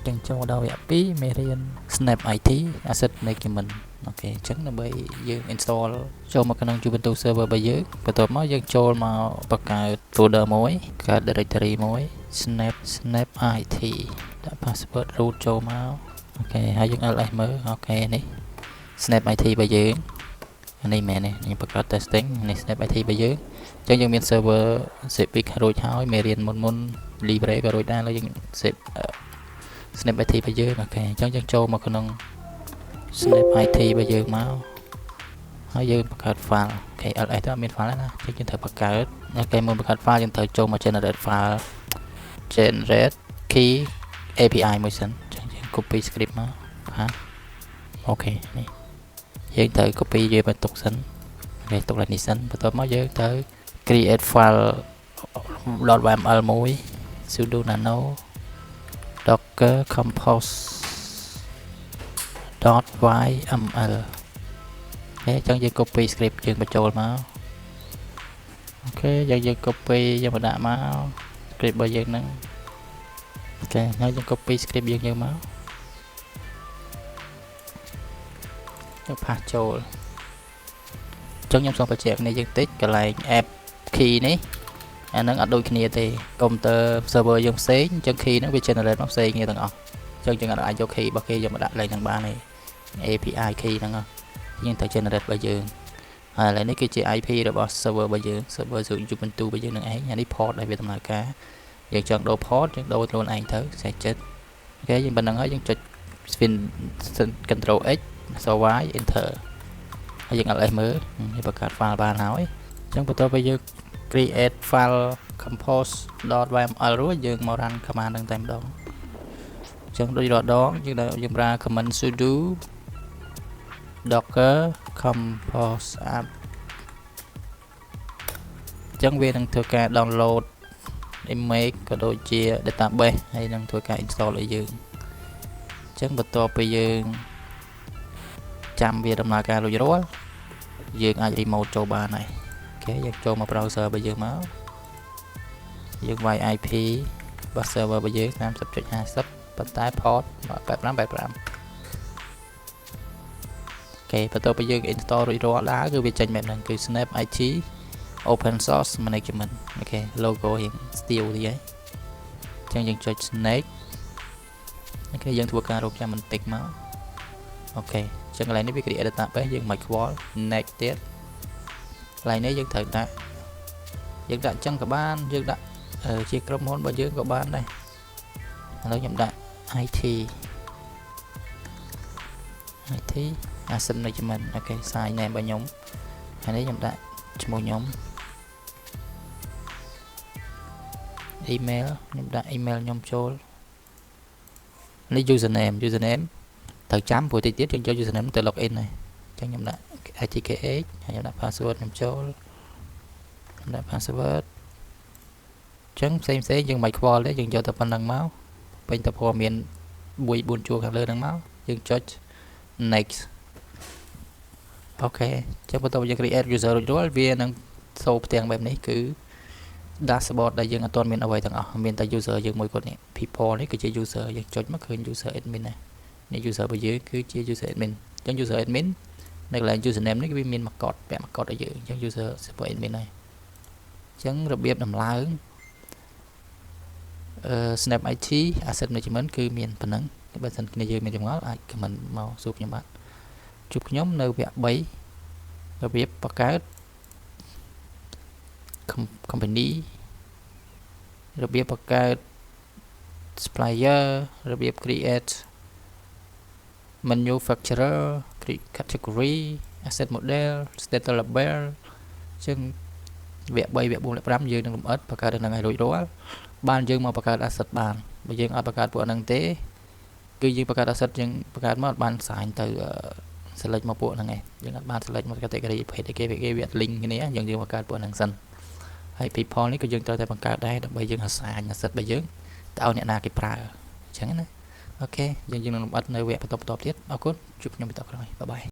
ចឹងចូលដល់វគ្គ2មេរៀន Snap IT Asset Management អូខេអញ្ចឹងដើម្បីយើង install ចូលមកក្នុង Ubuntu server របស់យើងបន្ទាប់មកយើងចូលមកបង្កើត folder មួយកើត directory មួយ Snap IT ដាក់ password root ចូលមកអូខេហើយយើង ls មើលអូខេនេះ Snap IT របស់យើងនេះមែនទេខ្ញុំបង្កើត testing នេះ Snap IT របស់យើងអញ្ចឹងយើងមាន server Civic រួចហើយមេរៀនមុន Libre ក៏រួចដែរហើយយើង Snap IT របស់យើងអូខេអញ្ចឹងយើងចូលមកក្នុង Snap IT របស់យើងមកហើយយើងបង្កើត file អូខេ ls ទៅអត់មាន file ណាអញ្ចឹងយើងត្រូវបង្កើតអូខេមុនបង្កើត file យើងត្រូវចូលមក generate file generate key API មួយសិនអញ្ចឹងយើង copy script មកហាអូខេនេះយើងត្រូវ copy យកមកទុកសិនអូខេទុកឡើងនេះសិនបន្ទាប់មកយើងត្រូវ create file .yml មួយ sudo nano docker compose .yml អូខេអញ្ចឹងយើង copy script យើងបញ្ចូលមកអូខេយើង copy យើងមកដាក់មក script របស់យើងហ្នឹងអូខេហើយយើង copy script យើងមកយើងផាសចូលអញ្ចឹងខ្ញុំសូមបញ្ជាក់គ្នាយើងតិចកន្លែង app key នេះអាហ្នឹងអត់ដូចគ្នាទេកុំព្យូទ័រ server យើងផ្សេងអញ្ចឹង key ហ្នឹងវា generate មកផ្សេងគ្នាទាំងអស់អញ្ចឹងយើងអាចយក key របស់គេយកមកដាក់លេខហ្នឹងបានទេ API key ហ្នឹងយើងត្រូវ generate របស់យើងហើយឥឡូវនេះគឺជា IP របស់ server របស់យើង server Ubuntu របស់យើងនឹងឯងអានេះ port ដែលវាដំណើរការយើងចង់ដូរ port យើងដូរខ្លួនឯងទៅសេចចិត្តអូខេយើងប៉ុណ្្នឹងហើយយើងចុច Ctrl X y enter ហើយយើង ls មើលយើងបង្កើត file បានហើយអញ្ចឹងបន្ទាប់ពីយើង create file compose.yml រួចយើងមក run command ហ្នឹងតែម្ដងអញ្ចឹងដូចរាល់ដងយើងប្រើ command sudo docker compose app អញ្ចឹងវានឹងធ្វើការ download image ក៏ដូចជា database ហើយនឹងធ្វើការ install ឲ្យយើងអញ្ចឹងបន្ទាប់ពីយើងចាំវាដំណើរការរួចរាល់យើងអាច remote ចូលបានហើយអូខេយើងចូលមក browser របស់យើងមកយើងវាយ IP របស់ server របស់យើង 30.50 ប៉ុន្តែ port 8585អូខេបន្ទាប់ពីយើង install រួចរាល់ដែរគឺវាចេញបែបហ្នឹងគឺ Snap IT Open Source Management អូខេ logo រៀង style ទីហើយអញ្ចឹងយើងចុច Snake អូខេយើងធ្វើការរកចាំបន្តិចមកអូខេអញ្ចឹងកន្លែងនេះវា create database យើងមិនខ្វល់ next ទៀតកន្លែងនេះយើងត្រូវដាក់អញ្ចឹងក៏បានយើងដាក់ជាក្រុមហ៊ុនរបស់យើងក៏បានដែរឥឡូវខ្ញុំដាក់ IT Asset Management អូខេ sign name របស់ខ្ញុំហើយនេះខ្ញុំដាក់ឈ្មោះខ្ញុំ email ខ្ញុំដាក់ email ខ្ញុំចូលនេះ username ត្រូវចាំព្រោះតិចទៀតយើងយក username ទៅ login ហើយអញ្ចឹងខ្ញុំដាក់ htkh ហើយខ្ញុំដាក់ password ខ្ញុំចូលខ្ញុំដាក់ password អញ្ចឹងផ្សេងយើងមិនខ្វល់ទេយើងយកតែប៉ុណ្្នឹងមកពេញតែព័ត៌មាន 4 ជួរខាងលើហ្នឹងមកយើងចុច next អូខេអញ្ចឹងបន្ទាប់ពីយើង create user រួចរាល់វានឹងសូផ្ទាំងបែបនេះគឺ dashboard ដែលយើងអត់ទាន់មានអ្វីទាំងអស់មានតែ user យើងមួយគត់នេះ people នេះគឺជា user យើងចុចមកឃើញ user admin នេះ user របស់យើងគឺជា user admin អញ្ចឹង user admin នៅកន្លែង username នេះវាមានមកកត់ពាក់មកកត់ឲ្យយើងអញ្ចឹង user super admin ហើយអញ្ចឹងរបៀបដំឡើងSnap IT Asset Management គឺមានប៉ុណ្ណឹងបើសិនគ្នាយើងមានចម្ងល់អាច comment មកសួរខ្ញុំបាទជួបខ្ញុំនៅវគ្គ3របៀបបង្កើត company របៀបបង្កើត supplier របៀប create manufacturer category asset model status label អញ្ចឹងវគ្គ3វគ្គ4វគ្គ5យើងនឹងលម្អិតបង្កើតនឹងឲ្យរួចរាល់បានយើងមកបង្កើត asset បានបើយើងអត់បង្កើតពួកហ្នឹងទេគឺយើងបង្កើត asset យើងបង្កើតមកអត់បានសាញទៅ select មកពួកហ្នឹងឯងយើងអត់បាន select មក category ភេទគេវា link គ្នាយើងបង្កើតពួកហ្នឹងសិនហើយ people នេះក៏យើងត្រូវតែបង្កើតដែរដើម្បីយើង assign asset របស់យើងទៅឲ្យអ្នកណាគេប្រើអញ្ចឹងណាអូខេយើងនឹងលម្អិតនៅវគ្គបន្តទៀតអរគុណជួបខ្ញុំបន្តក្រោយបាយបាយ